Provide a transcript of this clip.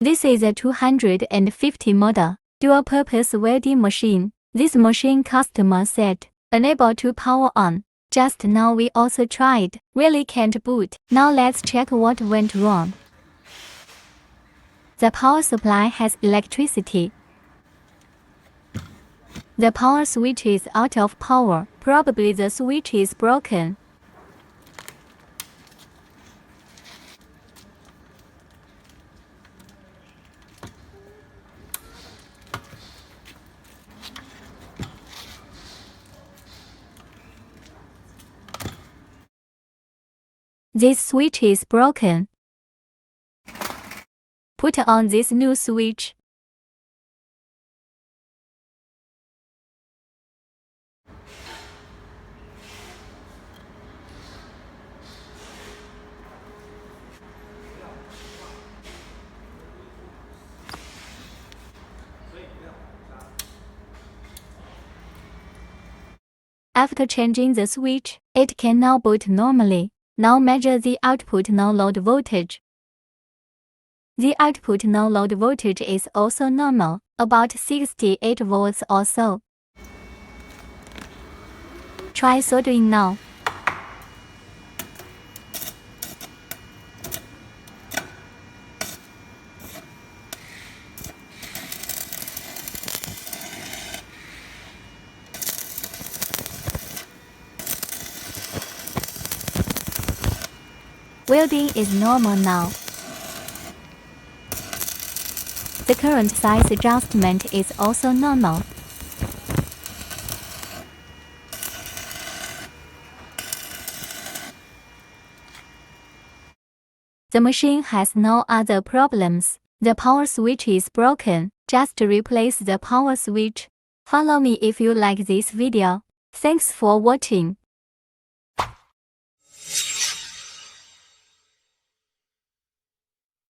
This is a 250 model, dual-purpose welding machine. This machine customer said, unable to power on. Just now we also tried, really can't boot. Now let's check what went wrong. The power supply has electricity. The power switch is out of power. Probably the switch is broken. This switch is broken. Put on this new switch. After changing the switch, it can now boot normally. Now measure the output no-load voltage. The output no-load voltage is also normal, about 68 volts or so. Try soldering now. Welding is normal now. The current size adjustment is also normal. The machine has no other problems. The power switch is broken. Just replace the power switch. Follow me if you like this video. Thanks for watching.